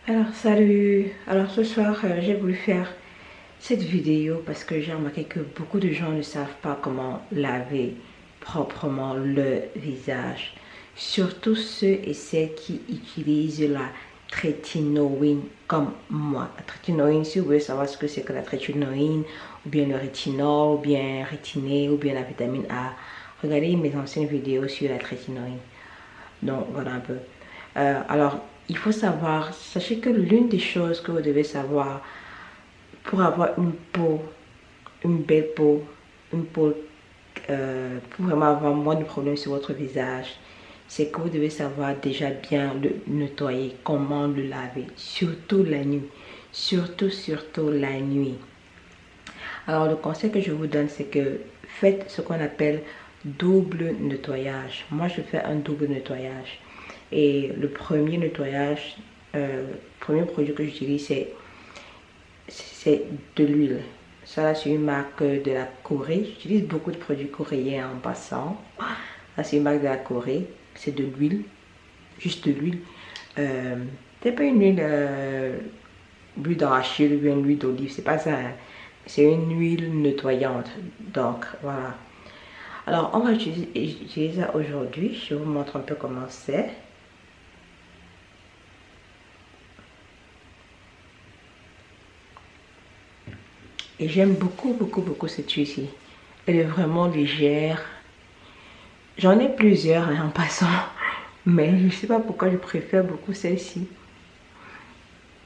Alors salut, alors ce soir j'ai voulu faire cette vidéo parce que j'ai remarqué que beaucoup de gens ne savent pas comment laver proprement le visage. Surtout ceux et celles qui utilisent la trétinoïne comme moi. La trétinoïne, si vous voulez savoir ce que c'est que la trétinoïne, ou bien le rétinol, ou bien rétiné, ou bien la vitamine A, regardez mes anciennes vidéos sur la trétinoïne. Donc voilà un peu. Alors, il faut savoir, sachez que l'une des choses que vous devez savoir pour avoir une peau, une belle peau, une peau, pour vraiment avoir moins de problèmes sur votre visage, c'est que vous devez savoir déjà bien le nettoyer, comment le laver, surtout la nuit, surtout la nuit. Alors, le conseil que je vous donne, c'est que faites ce qu'on appelle double nettoyage. Moi, je fais un double nettoyage. Et le premier nettoyage, premier produit que j'utilise, c'est de l'huile. Ça, là, c'est une marque de la Corée. J'utilise beaucoup de produits coréens en passant. Ça, c'est une marque de la Corée. C'est de l'huile. Juste de l'huile. C'est pas une huile, l'huile d'arachide ou une huile d'olive. C'est pas ça. Hein. C'est une huile nettoyante. Donc, voilà. Alors, on va utiliser ça aujourd'hui. Je vous montre un peu comment c'est. Et j'aime beaucoup cette huile-ci. Elle est vraiment légère. J'en ai plusieurs hein, en passant. Mais je ne sais pas pourquoi je préfère beaucoup celle-ci.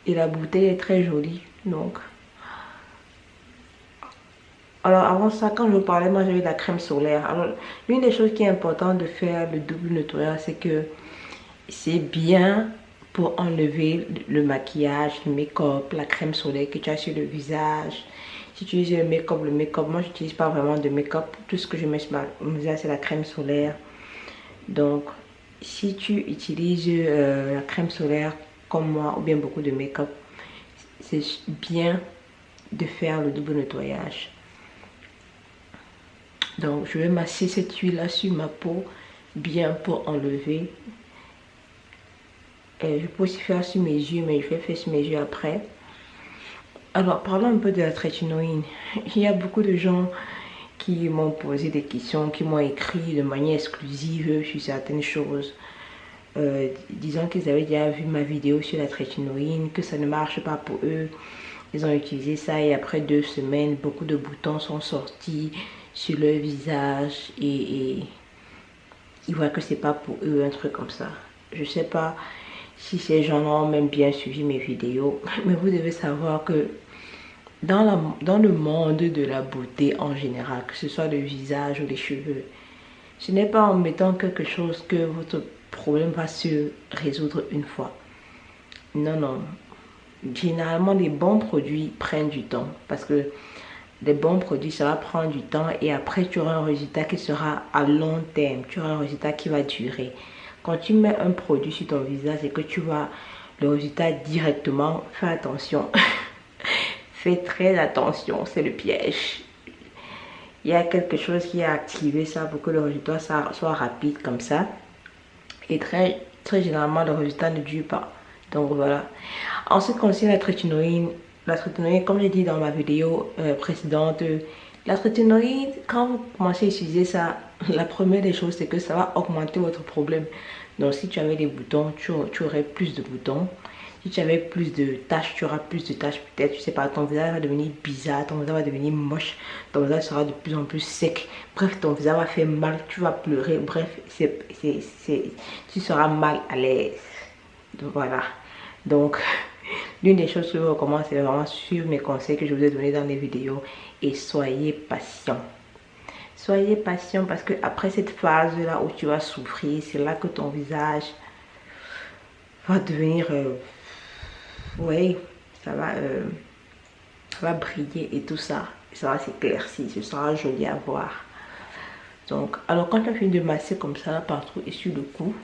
Et la bouteille est très jolie. Donc. Alors avant ça, quand je vous parlais, moi j'avais de la crème solaire. Alors, l'une des choses qui est importante de faire le double nettoyage, c'est que c'est bien pour enlever le maquillage, le make-up, la crème solaire que tu as sur le visage. Si tu utilises le make-up, moi j'utilise pas vraiment de make-up. Tout ce que je mets sur mon visage, c'est la crème solaire. Donc, si tu utilises la crème solaire comme moi, ou bien beaucoup de make-up, c'est bien de faire le double nettoyage. Donc, je vais masser cette huile-là sur ma peau, bien pour enlever. Et je peux aussi faire sur mes yeux, mais je vais faire sur mes yeux après. Alors, parlons un peu de la trétinoïne. Il y a beaucoup de gens qui m'ont posé des questions, qui m'ont écrit de manière exclusive sur certaines choses. Disant qu'ils avaient déjà vu ma vidéo sur la trétinoïne, que ça ne marche pas pour eux. Ils ont utilisé ça et après 2 semaines, beaucoup de boutons sont sortis sur leur visage et ils voient que c'est pas pour eux, un truc comme ça. Je sais pas si ces gens ont même bien suivi mes vidéos, mais vous devez savoir que dans le monde de la beauté en général, que ce soit le visage ou les cheveux, ce n'est pas en mettant quelque chose que votre problème va se résoudre une fois. Non, non. Généralement, les bons produits prennent du temps parce que les bons produits, ça va prendre du temps et après, tu auras un résultat qui sera à long terme. Tu auras un résultat qui va durer. Quand tu mets un produit sur ton visage et que tu vois le résultat directement, fais attention. Fais très attention, c'est le piège. Il y a quelque chose qui a activé ça pour que le résultat soit rapide comme ça. Et très généralement, le résultat ne dure pas. Donc voilà. En ce qui concerne la trétinoïne, comme j'ai dit dans ma vidéo précédente, la trétinoïne, quand vous commencez à utiliser ça, la première des choses, c'est que ça va augmenter votre problème. Donc si tu avais des boutons, tu aurais plus de boutons. Si tu avais plus de taches, tu auras plus de taches peut-être. Tu sais pas, ton visage va devenir bizarre, ton visage va devenir moche, ton visage sera de plus en plus sec. Bref, ton visage va faire mal, tu vas pleurer. Bref, tu seras mal à l'aise. Voilà. Donc, l'une des choses que je vous recommande, c'est vraiment suivre mes conseils que je vous ai donnés dans les vidéos et soyez patient. Soyez patient parce que après cette phase-là où tu vas souffrir, c'est là que ton visage va devenir... oui, ça va briller et tout ça. Ça va s'éclaircir, ce sera joli à voir. Donc, alors quand tu as fini de masser comme ça partout et sur le cou,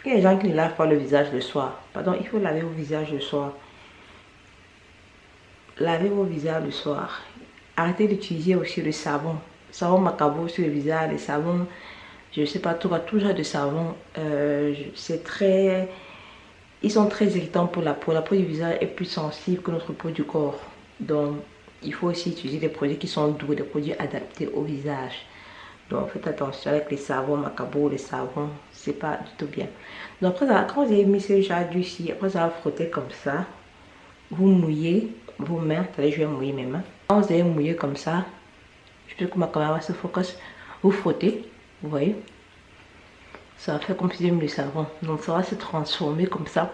il y a des gens qui ne lavent pas le visage le soir. Pardon, il faut laver vos visages le soir. Lavez vos visages le soir. Arrêtez d'utiliser aussi le savon. Savon macabo sur le visage, les savons, je ne sais pas, tout genre de savon. C'est très ils sont très irritants pour la peau. La peau du visage est plus sensible que notre peau du corps. Donc, il faut aussi utiliser des produits qui sont doux, des produits adaptés au visage. Donc, faites attention avec les savons Macabo, les savons, c'est pas du tout bien. Donc, après, quand vous avez mis ce genre d'huile, après, ça va frotter comme ça. Vous mouillez vos mains. Attendez, je vais mouiller mes mains. Quand vous avez mouillé comme ça, je peux que ma caméra se focus. Vous frottez, vous voyez. Ça va faire comme si j'aime le savon. Donc, ça va se transformer comme ça.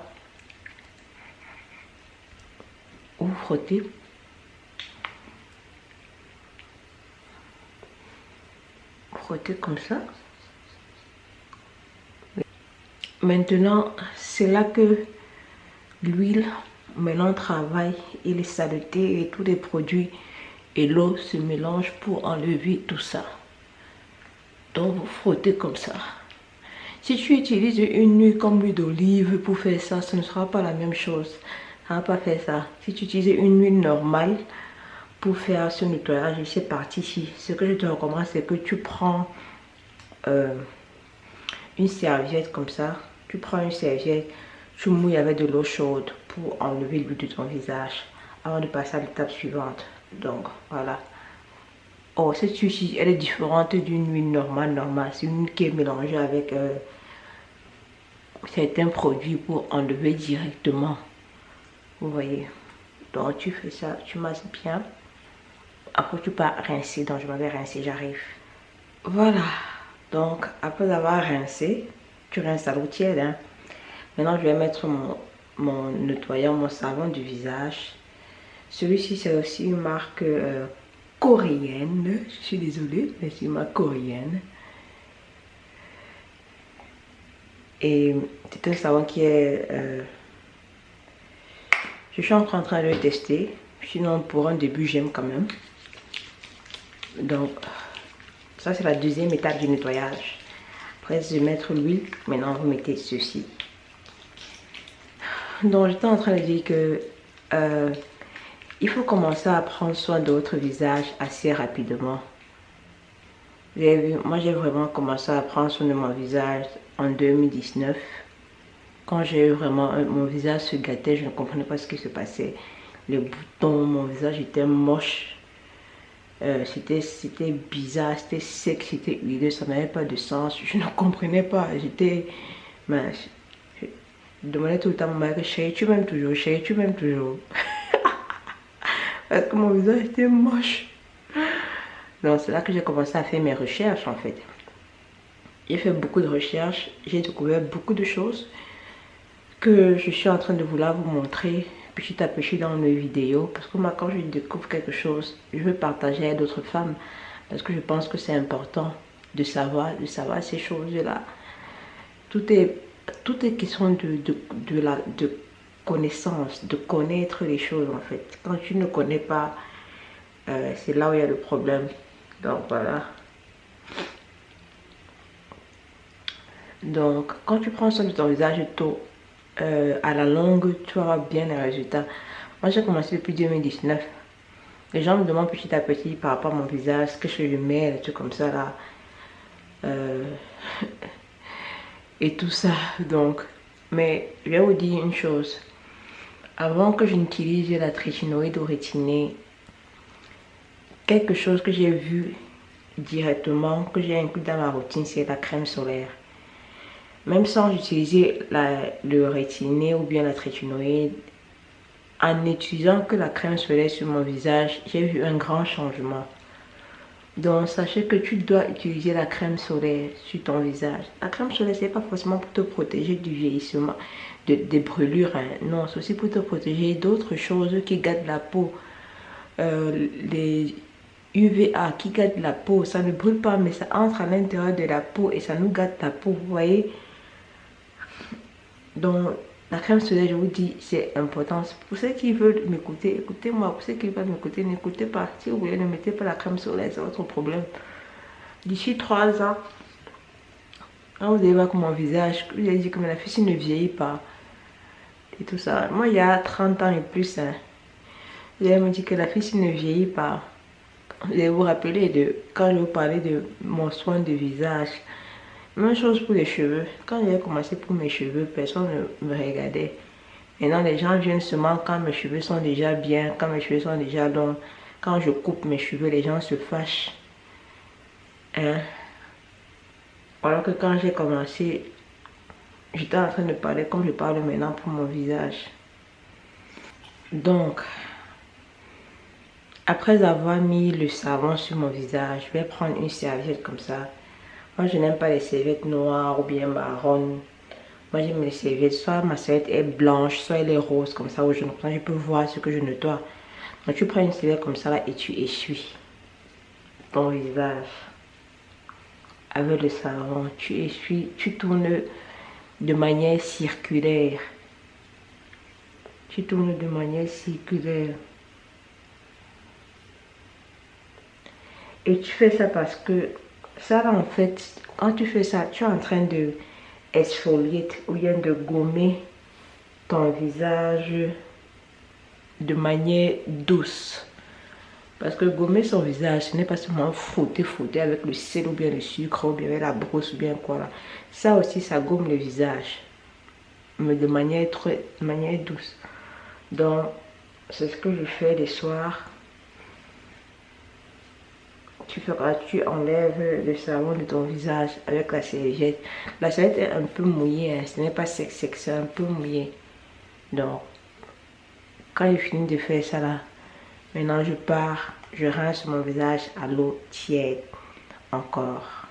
Vous frottez. Frottez comme ça. Maintenant, c'est là que l'huile maintenant travaille et les saletés et tous les produits et l'eau se mélangent pour enlever tout ça. Donc vous frottez comme ça. Si tu utilises une huile comme l'huile d'olive pour faire ça, ce ne sera pas la même chose. Ça ne va pas faire ça. Si tu utilises une huile normale pour faire ce nettoyage, c'est parti ici. Ce que je te recommande, c'est que tu prends une serviette comme ça. Tu prends une serviette, tu mouilles avec de l'eau chaude pour enlever l'huile de ton visage avant de passer à l'étape suivante. Donc voilà. Oh, cette huile, elle est différente d'une huile normale. C'est une huile qui est mélangée avec certains produits pour enlever directement. Vous voyez. Donc tu fais ça, tu masses bien. Après tu pars rincer. Donc je m'avais rincé, j'arrive. Voilà. Donc après avoir rincé, tu rinces à l'eau tiède. Hein. Maintenant je vais mettre mon nettoyant, mon savon du visage. Celui-ci c'est aussi une marque coréenne. Je suis désolée, mais c'est une marque coréenne. Et c'est un savon qui est... je suis encore en train de le tester. Sinon pour un début j'aime quand même. Donc ça c'est la deuxième étape du nettoyage. Après de mettre l'huile, maintenant vous mettez ceci. Donc j'étais en train de dire que il faut commencer à prendre soin de votre visage assez rapidement. Vous avez vu, moi j'ai vraiment commencé à prendre soin de mon visage en 2019. Quand j'ai eu vraiment mon visage se gâtait, je ne comprenais pas ce qui se passait. Les boutons, mon visage était moche. C'était bizarre, c'était sec, c'était huileux, ça n'avait pas de sens. Je ne comprenais pas. J'étais... Je demandais tout le temps à mon mari, chérie, tu m'aimes toujours, chérie, tu m'aimes toujours. Parce que mon visage était moche. Donc c'est là que j'ai commencé à faire mes recherches en fait. J'ai fait beaucoup de recherches, j'ai découvert beaucoup de choses que je suis en train de vouloir vous montrer petit à petit dans mes vidéos. Parce que moi quand je découvre quelque chose, je veux partager avec d'autres femmes. Parce que je pense que c'est important de savoir ces choses-là. Tout est question de connaissance, de connaître les choses en fait. Quand tu ne connais pas, c'est là où il y a le problème. Donc voilà. Donc quand tu prends soin de ton visage tôt, à la longue, tu auras bien les résultats. Moi j'ai commencé depuis 2019. Les gens me demandent petit à petit par rapport à mon visage, ce que je lui mets, des trucs comme ça là. Et tout ça. Donc, mais je vais vous dire une chose. Avant que je n'utilise la trétinoïde ou rétinée, quelque chose que j'ai vu directement, que j'ai inclus dans ma routine, c'est la crème solaire. Même sans utiliser le rétiné ou bien la trétinoïde, en utilisant que la crème solaire sur mon visage, j'ai vu un grand changement. Donc sachez que tu dois utiliser la crème solaire sur ton visage. La crème solaire, c'est pas forcément pour te protéger du vieillissement, des brûlures. Hein. Non, c'est aussi pour te protéger d'autres choses qui gâtent la peau. Les UVA qui gâtent la peau, ça ne brûle pas, mais ça entre à l'intérieur de la peau et ça nous gâte la peau, vous voyez. Donc la crème solaire, je vous dis, c'est important. Pour ceux qui veulent m'écouter, écoutez-moi. Pour ceux qui veulent m'écouter, n'écoutez pas. Si vous voulez, ne mettez pas la crème solaire, c'est votre problème. D'ici 3 ans, quand vous allez voir que mon visage, vous allez dire que la fille ne vieillit pas. Et tout ça. Moi, il y a 30 ans et plus, hein, vous allez me dire que la fille ne vieillit pas. Vous allez vous rappeler de quand je vous parlais de mon soin de visage. Même chose pour les cheveux. Quand j'ai commencé pour mes cheveux, personne ne me regardait. Maintenant, les gens viennent seulement quand mes cheveux sont déjà bien, quand mes cheveux sont déjà longs. Quand je coupe mes cheveux, les gens se fâchent. Hein? Alors que quand j'ai commencé, j'étais en train de parler comme je parle maintenant pour mon visage. Donc, après avoir mis le savon sur mon visage, je vais prendre une serviette comme ça. Moi, je n'aime pas les serviettes noires ou bien marron. Moi, j'aime les serviettes. Soit ma serviette est blanche, soit elle est rose, comme ça, où je peux voir ce que je nettoie. Donc, tu prends une serviette comme ça là et tu essuies ton visage avec le savon. Tu essuies, tu tournes de manière circulaire. Tu tournes de manière circulaire. Et tu fais ça parce que ça là en fait, quand tu fais ça, tu es en train de exfolier ou bien de gommer ton visage de manière douce. Parce que gommer son visage, ce n'est pas seulement frotter avec le sel ou bien le sucre ou bien avec la brosse ou bien quoi là. Ça aussi, ça gomme le visage. Mais de manière douce. Donc, c'est ce que je fais les soirs. Tu enlèves le savon de ton visage avec la serviette. La serviette est un peu mouillée, hein. Ce n'est pas sec, c'est un peu mouillé. Donc, quand j'ai fini de faire ça là, maintenant je pars, je rince mon visage à l'eau tiède encore.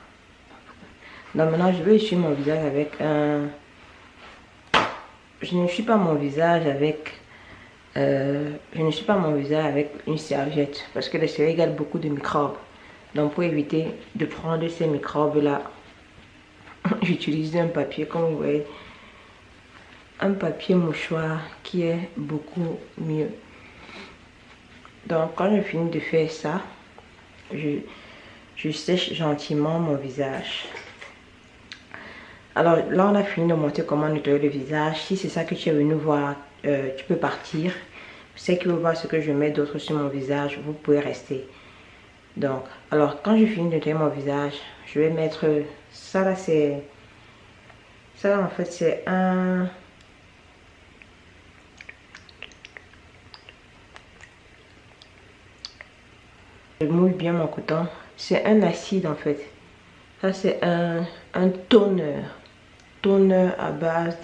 Donc maintenant je vais essuyer mon visage avec un... Je ne suis pas mon visage avec... une serviette parce que les serviettes gardent beaucoup de microbes. Donc pour éviter de prendre ces microbes là, j'utilise un papier comme vous voyez. Un papier mouchoir qui est beaucoup mieux. Donc quand je finis de faire ça, je sèche gentiment mon visage. Alors là on a fini de montrer comment nettoyer le visage. Si c'est ça que tu es venu voir, tu peux partir. Ceux qui veulent voir ce que je mets d'autre sur mon visage, vous pouvez rester. Donc, alors quand je finis de nettoyer mon visage, je vais mettre ça là, c'est... Ça là en fait c'est un... Je mouille bien mon coton. C'est un acide en fait. Ça c'est un toner. Toner à base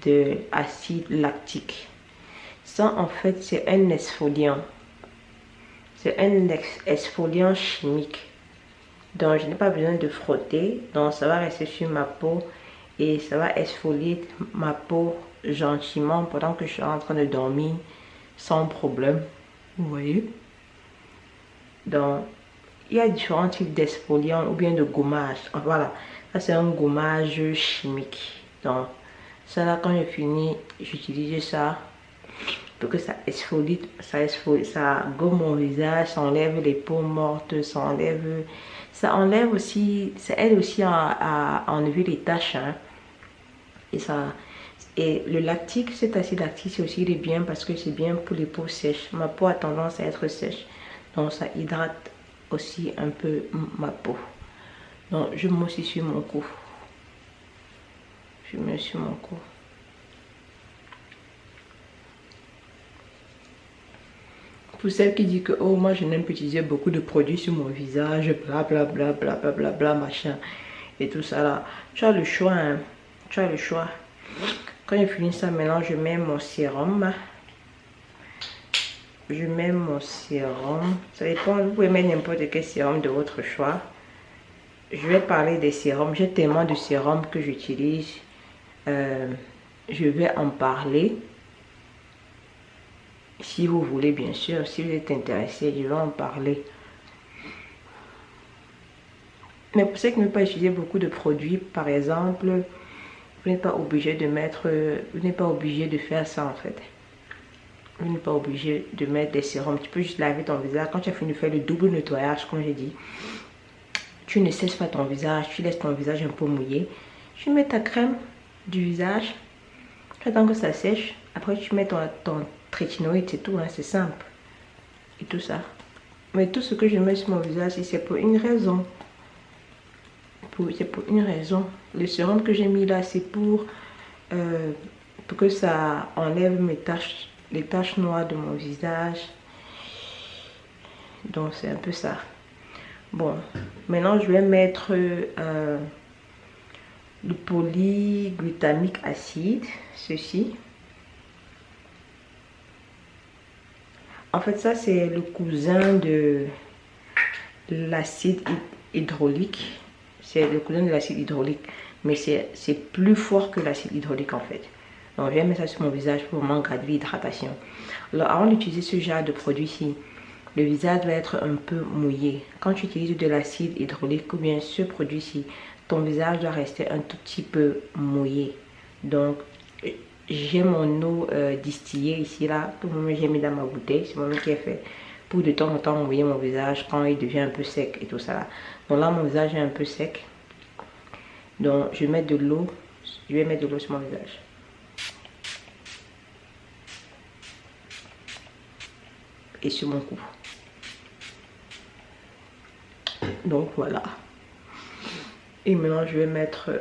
de acide lactique. Ça en fait c'est un exfoliant. C'est un exfoliant chimique. Donc je n'ai pas besoin de frotter. Donc ça va rester sur ma peau. Et ça va exfolier ma peau gentiment pendant que je suis en train de dormir. Sans problème. Vous voyez. Donc il y a différents types d'exfoliants ou bien de gommage. Voilà. Ça c'est un gommage chimique. Donc ça là quand j'ai fini, j'utilise ça. Pour que ça exfolie, ça gomme mon visage, ça enlève les peaux mortes, ça enlève aussi, ça aide aussi à enlever les taches, hein. Et le lactique, cet acide lactique, c'est aussi bien parce que c'est bien pour les peaux sèches. Ma peau a tendance à être sèche, donc ça hydrate aussi un peu ma peau. Donc je mets aussi sur mon cou. Je mets sur mon cou. Pour celles qui disent que oh moi je n'aime pas utiliser beaucoup de produits sur mon visage, bla bla bla bla bla bla bla machin et tout ça là, tu as le choix, hein. Tu as le choix. Quand j'ai fini ça, maintenant je mets mon sérum. Je mets mon sérum. Ça dépend, vous pouvez mettre n'importe quel sérum de votre choix. Je vais parler des sérums. J'ai tellement de sérums que j'utilise. Je vais en parler. Si vous voulez, bien sûr, si vous êtes intéressé, je vais en parler. Mais pour ceux qui ne veulent pas utiliser beaucoup de produits, par exemple, vous n'êtes pas obligé de mettre, vous n'êtes pas obligé de faire ça en fait. Vous n'êtes pas obligé de mettre des sérums. Tu peux juste laver ton visage. Quand tu as fini de faire le double nettoyage, comme j'ai dit, tu ne sèches pas ton visage, tu laisses ton visage un peu mouillé. Tu mets ta crème du visage, tu attends que ça sèche. Après, tu mets ton trétinoïde, c'est tout, hein, c'est simple. Et tout ça. Mais tout ce que je mets sur mon visage, c'est pour une raison. pour une raison. Le sérum que j'ai mis là, c'est pour que ça enlève les taches noires de mon visage. Donc c'est un peu ça. Bon, maintenant je vais mettre le polyglutamique acide, ceci. En fait, ça c'est le cousin de l'acide hydraulique. C'est le cousin de l'acide hydraulique, mais c'est plus fort que l'acide hydraulique en fait. Donc je vais mettre ça sur mon visage pour vraiment garder l'hydratation. Alors avant d'utiliser ce genre de produit-ci, le visage doit être un peu mouillé. Quand tu utilises de l'acide hydraulique ou bien ce produit-ci, ton visage doit rester un tout petit peu mouillé. Donc j'ai mon eau distillée ici là, que j'ai mis dans ma bouteille. C'est moi qui ai fait pour de temps en temps mouiller mon visage quand il devient un peu sec et tout ça là. Donc là mon visage est un peu sec. Donc je vais mettre de l'eau. Je vais mettre de l'eau sur mon visage. Et sur mon cou. Donc voilà. Et maintenant je vais mettre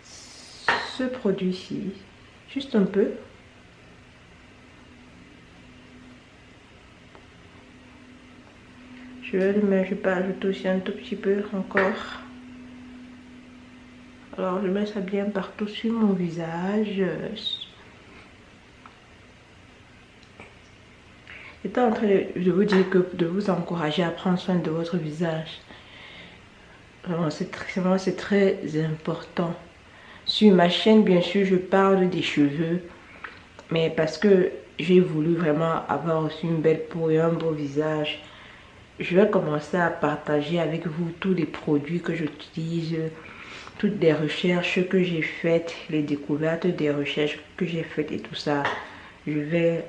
ce produit-ci. Juste un peu. Je vais le mettre, je peux ajouter aussi un tout petit peu encore. Alors je mets ça bien partout sur mon visage. J'étais en train de vous dire que de vous encourager à prendre soin de votre visage. C'est très important. Sur ma chaîne, bien sûr, je parle des cheveux. Mais parce que j'ai voulu vraiment avoir aussi une belle peau et un beau visage, je vais commencer à partager avec vous tous les produits que j'utilise, toutes les recherches que j'ai faites, les découvertes des recherches que j'ai faites et tout ça. Je vais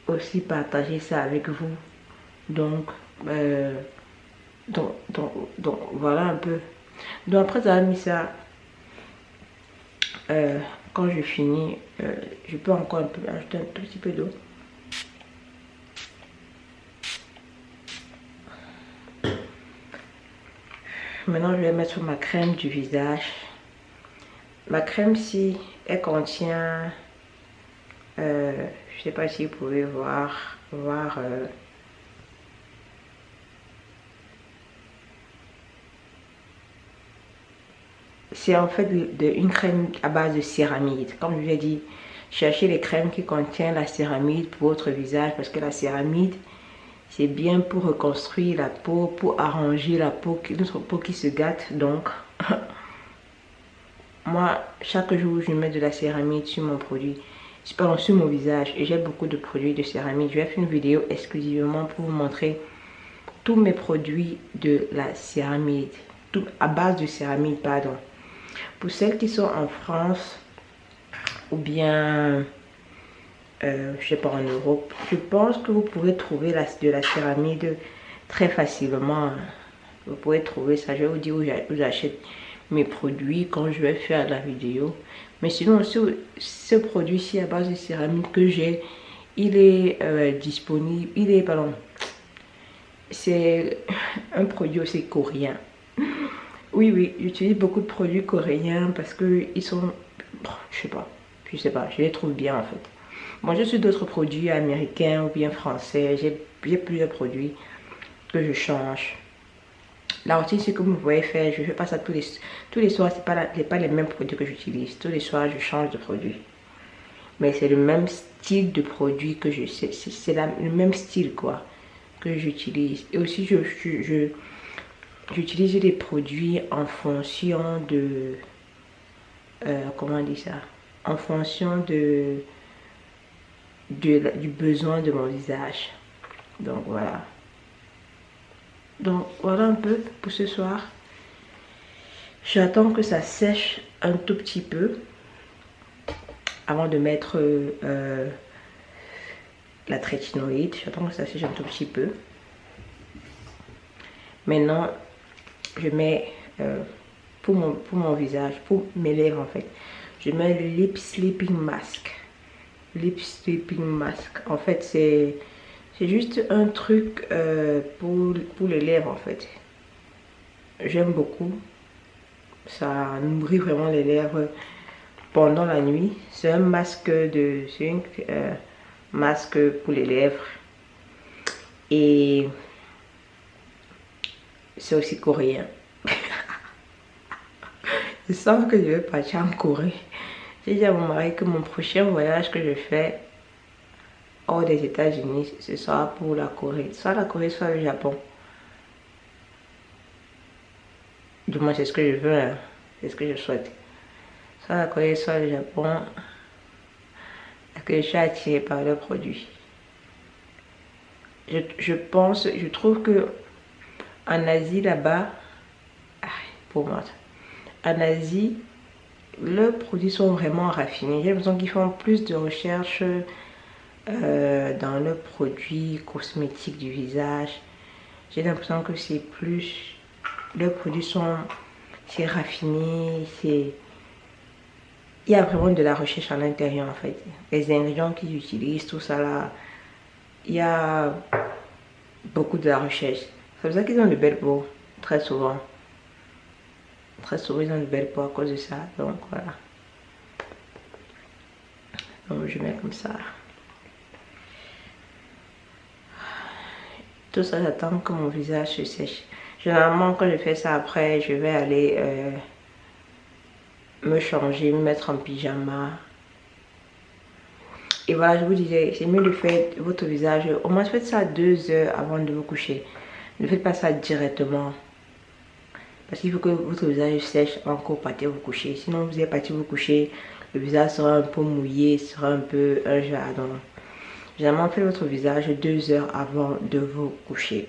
aussi partager ça avec vous. Donc voilà un peu. Donc après avoir mis ça, quand je finis, je peux encore ajouter un tout petit peu d'eau. Maintenant je vais mettre ma crème du visage. Ma crème ci, elle contient je sais pas si vous pouvez voir c'est en fait une crème à base de céramide. Comme je vous ai dit, cherchez les crèmes qui contiennent la céramide pour votre visage, parce que la céramide c'est bien pour reconstruire la peau, pour arranger la peau, notre peau qui se gâte. Donc moi chaque jour je mets de la céramide sur mon produit, pardon, sur mon visage, et j'ai beaucoup de produits de céramide. Je vais faire une vidéo exclusivement pour vous montrer tous mes produits de la céramide, tout à base de céramide, pardon. Pour celles qui sont en France ou bien je sais pas, en Europe, je pense que vous pourrez trouver de la céramide très facilement. Vous pourrez trouver ça. Je vais vous dire où j'achète mes produits quand je vais faire la vidéo. Mais sinon, ce produit-ci à base de céramide que j'ai, il est disponible. Il est, pardon, c'est un produit aussi coréen. Oui, j'utilise beaucoup de produits coréens parce que ils sont, je sais pas, je les trouve bien en fait. Moi, je suis d'autres produits américains ou bien français. J'ai plusieurs produits que je change. Là aussi, ce que vous pouvez faire, je fais pas ça tous les soirs. C'est pas les mêmes produits que j'utilise. Tous les soirs, je change de produit. Mais c'est le même style de produit que c'est le même style quoi que j'utilise. Et aussi, j'utilise des produits en fonction de comment on dit ça, en fonction du besoin de mon visage. Donc voilà. Donc voilà un peu pour ce soir. J'attends que ça sèche un tout petit peu avant de mettre la trétinoïde. J'attends que ça sèche un tout petit peu. Maintenant, je mets pour mon visage, pour mes lèvres en fait, je mets le Lip Sleeping Mask. Lip Sleeping Mask. En fait, c'est juste un truc pour les lèvres en fait. J'aime beaucoup. Ça nourrit vraiment les lèvres pendant la nuit. C'est un masque masque pour les lèvres. Et c'est aussi coréen. Je sens que je vais partir en Corée. J'ai dit à mon mari que mon prochain voyage que je fais hors des États-Unis, ce sera pour la Corée. Soit la Corée, soit le Japon. Du moins, c'est ce que je veux, hein. C'est ce que je souhaite. Soit la Corée, soit le Japon. Parce que je suis attirée par leurs produits. Je trouve que en Asie là-bas, pour moi, en Asie, leurs produits sont vraiment raffinés. J'ai l'impression qu'ils font plus de recherches dans leurs produits cosmétiques du visage. J'ai l'impression que c'est plus... Leurs produits sont... C'est raffiné, c'est... Il y a vraiment de la recherche à l'intérieur en fait. Les ingrédients qu'ils utilisent, tout ça là, il y a beaucoup de la recherche. C'est pour ça qu'ils ont de belles peaux, très souvent. Très souvent ils ont de belles peaux à cause de ça. Donc voilà. Donc je mets comme ça. Tout ça, j'attends que mon visage se sèche. Généralement quand je fais ça après, je vais aller me changer, me mettre en pyjama. Et voilà, je vous disais, c'est mieux de faire votre visage. Au moins faites ça 2 heures avant de vous coucher. Ne faites pas ça directement. Parce qu'il faut que votre visage sèche encore partir vous coucher. Sinon vous allez partir vous coucher, le visage sera un peu mouillé, sera un peu un jardin. Généralement faites votre visage 2 heures avant de vous coucher.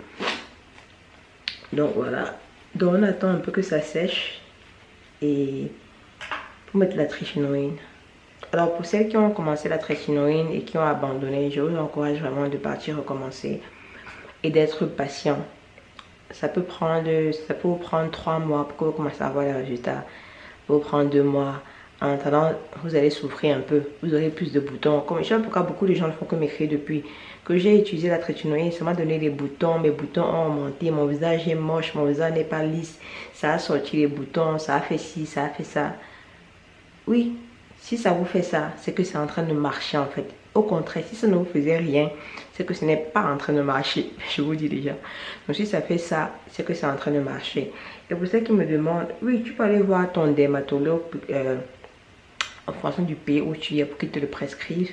Donc voilà. Donc on attend un peu que ça sèche. Et pour mettre la trichinoïne. Alors pour celles qui ont commencé la trichinoïne et qui ont abandonné, je vous encourage vraiment de partir recommencer et d'être patient. Ça peut vous prendre 3 mois pour que vous commencez à voir les résultats. Ça peut vous prendre 2 mois. En attendant, vous allez souffrir un peu. Vous aurez plus de boutons. Comme je sais pas pourquoi beaucoup de gens ne font que m'écrire depuis que j'ai utilisé la trichinoïne. Ça m'a donné des boutons. Mes boutons ont augmenté. Mon visage est moche. Mon visage n'est pas lisse. Ça a sorti les boutons. Ça a fait ci. Ça a fait ça. Oui. Si ça vous fait ça, c'est que c'est en train de marcher en fait. Au contraire, si ça ne vous faisait rien, c'est que ce n'est pas en train de marcher. Je vous dis déjà. Donc si ça fait ça, c'est que c'est en train de marcher. Et pour ceux qui me demandent, oui, tu peux aller voir ton dermatologue en fonction du pays où tu es pour qu'il te le prescrive.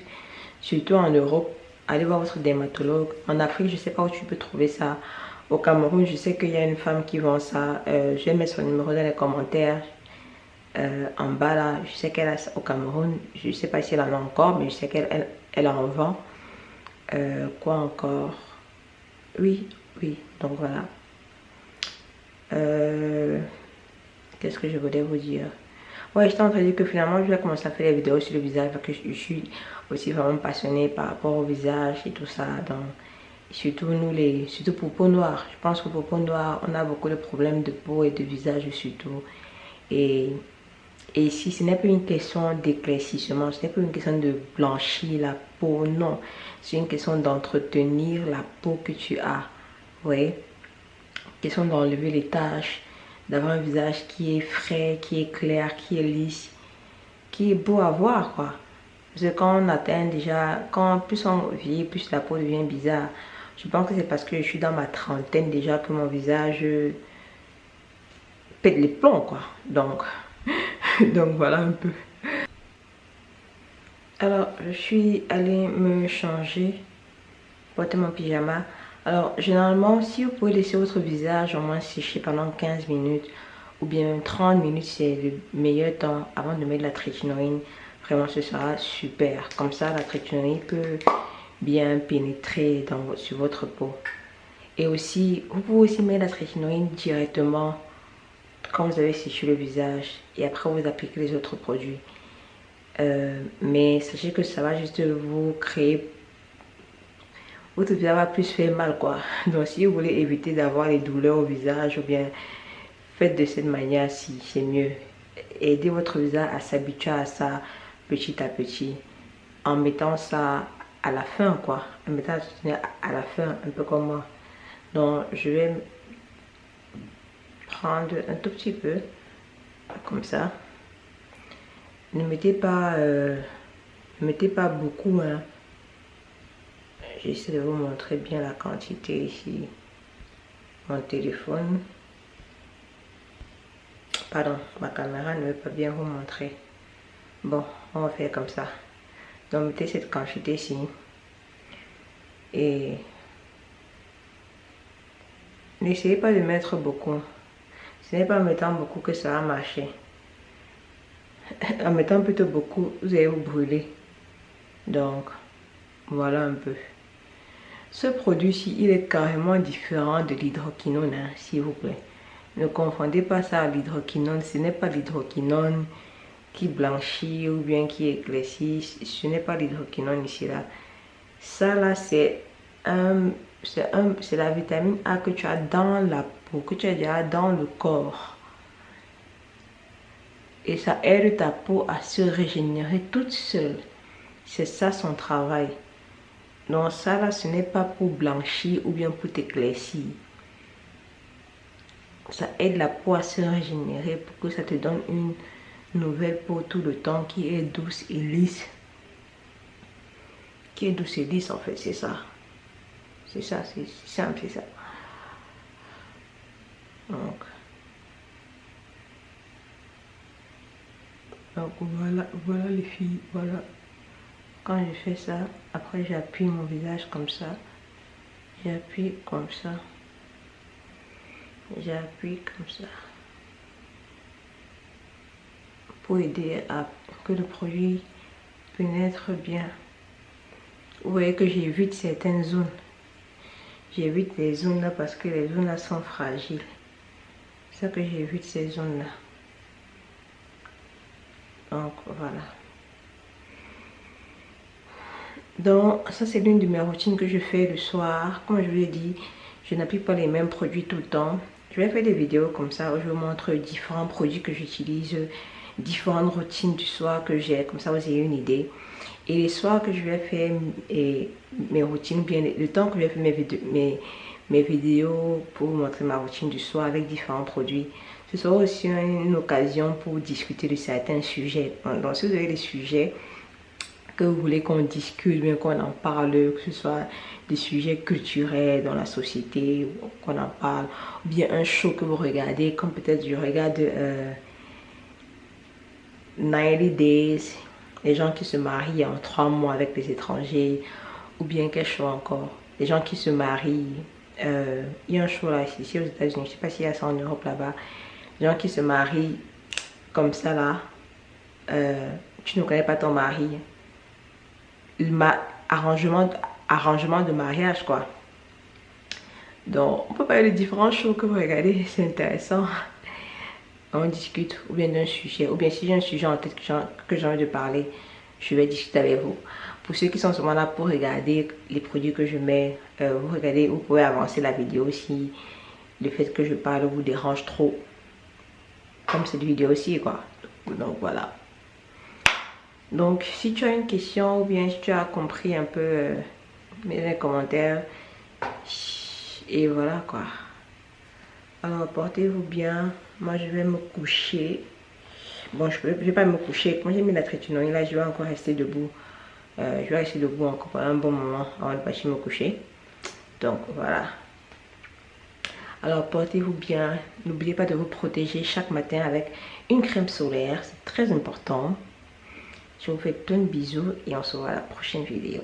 Surtout en Europe, allez voir votre dermatologue. En Afrique, je ne sais pas où tu peux trouver ça. Au Cameroun, je sais qu'il y a une femme qui vend ça. Je vais mettre son numéro dans les commentaires. En bas là, je sais qu'elle a au Cameroun, je ne sais pas si elle en a encore, mais je sais qu'elle en vend. Quoi encore? Oui, donc voilà. Qu'est-ce que je voulais vous dire? Ouais, j'étais en train de dire que finalement je vais commencer à faire des vidéos sur le visage parce que je suis aussi vraiment passionnée par rapport au visage et tout ça. Donc, surtout surtout pour peau noire. Je pense que pour peau noire, on a beaucoup de problèmes de peau et de visage surtout. Et ici, ce n'est pas une question d'éclaircissement, ce n'est pas une question de blanchir la peau, non. C'est une question d'entretenir la peau que tu as. Oui. Question d'enlever les taches, d'avoir un visage qui est frais, qui est clair, qui est lisse, qui est beau à voir, quoi. Parce que quand on atteint déjà, plus on vieillit, plus la peau devient bizarre. Je pense que c'est parce que je suis dans ma trentaine déjà que mon visage pète les plombs, quoi. Donc... Donc voilà un peu. Alors je suis allée me changer, porter mon pyjama. Alors généralement si vous pouvez laisser votre visage au moins sécher pendant 15 minutes ou bien 30 minutes, c'est le meilleur temps avant de mettre la trichinoïne. Vraiment ce sera super. Comme ça la trichinoïne peut bien pénétrer sur votre peau. Et aussi vous pouvez aussi mettre la trichinoïne directement quand vous avez séché le visage et après vous appliquez les autres produits. Mais sachez que ça va juste vous créer, votre visage va plus faire mal, quoi. Donc si vous voulez éviter d'avoir les douleurs au visage, ou bien faites de cette manière, si c'est mieux. Aidez votre visage à s'habituer à ça petit à petit en mettant ça à la fin, quoi. En mettant à la fin, un peu comme moi. Donc je vais prendre un tout petit peu, comme ça. Ne mettez pas beaucoup, hein. J'essaie de vous montrer bien la quantité ici. Mon téléphone. Pardon, ma caméra ne veut pas bien vous montrer. Bon, on va faire comme ça. Donc mettez cette quantité-ci. Et n'essayez pas de mettre beaucoup. Ce n'est pas en mettant beaucoup que ça va marcher. En mettant plutôt beaucoup, vous allez vous brûler. Donc, voilà un peu. Ce produit-ci, il est carrément différent de l'hydroquinone, hein, s'il vous plaît. Ne confondez pas ça à l'hydroquinone. Ce n'est pas l'hydroquinone qui blanchit ou bien qui éclaircit. Ce n'est pas l'hydroquinone ici, là. Ça, là, c'est la vitamine A que tu as dans la peau, que tu as déjà dans le corps. Et ça aide ta peau à se régénérer toute seule. C'est ça son travail. Donc ça là, ce n'est pas pour blanchir ou bien pour t'éclaircir. Ça aide la peau à se régénérer pour que ça te donne une nouvelle peau tout le temps qui est douce et lisse. Qui est douce et lisse en fait, c'est ça. C'est ça, c'est simple, c'est ça. Donc voilà les filles, voilà. Quand je fais ça, après j'appuie mon visage comme ça. J'appuie comme ça. J'appuie comme ça. Pour aider à que le produit pénètre bien. Vous voyez que j'évite certaines zones. J'évite les zones là parce que les zones là sont fragiles. C'est ça que j'évite ces zones là. Donc voilà. Donc ça c'est l'une de mes routines que je fais le soir. Comme je vous l'ai dit, je n'applique pas les mêmes produits tout le temps. Je vais faire des vidéos comme ça où je vous montre différents produits que j'utilise, différentes routines du soir que j'ai, comme ça vous avez une idée. Et les soirs que je vais faire mes routines, bien le temps que je vais faire mes vidéos pour vous montrer ma routine du soir avec différents produits, ce sera aussi une occasion pour discuter de certains sujets. Donc si vous avez des sujets que vous voulez qu'on discute, bien qu'on en parle, que ce soit des sujets culturels dans la société, qu'on en parle, ou bien un show que vous regardez, comme peut-être je regarde 90 Days, les gens qui se marient en 3 mois avec des étrangers, ou bien quel show encore, les gens qui se marient, il y a un show là ici aux États-Unis, je ne sais pas s'il y a ça en Europe là-bas, les gens qui se marient comme ça là, tu ne connais pas ton mari, arrangement de mariage quoi. Donc on peut parler de différents shows que vous regardez, c'est intéressant. On discute ou bien d'un sujet, ou bien si j'ai un sujet en tête que j'ai envie de parler, je vais discuter avec vous. Pour ceux qui sont seulement là pour regarder les produits que je mets, vous regardez, vous pouvez avancer la vidéo si le fait que je parle vous dérange trop, comme cette vidéo aussi quoi. Donc voilà. Donc si tu as une question ou bien si tu as compris un peu, mets dans les commentaires. Et voilà quoi. Alors portez-vous bien. Moi je vais me coucher. Bon je vais pas me coucher. Quand j'ai mis la trétinoïne là, je vais encore rester debout. Je vais rester debout encore pendant un bon moment avant de partir me coucher. Donc voilà. Alors portez-vous bien. N'oubliez pas de vous protéger chaque matin avec une crème solaire. C'est très important. Je vous fais plein de bisous et on se voit à la prochaine vidéo.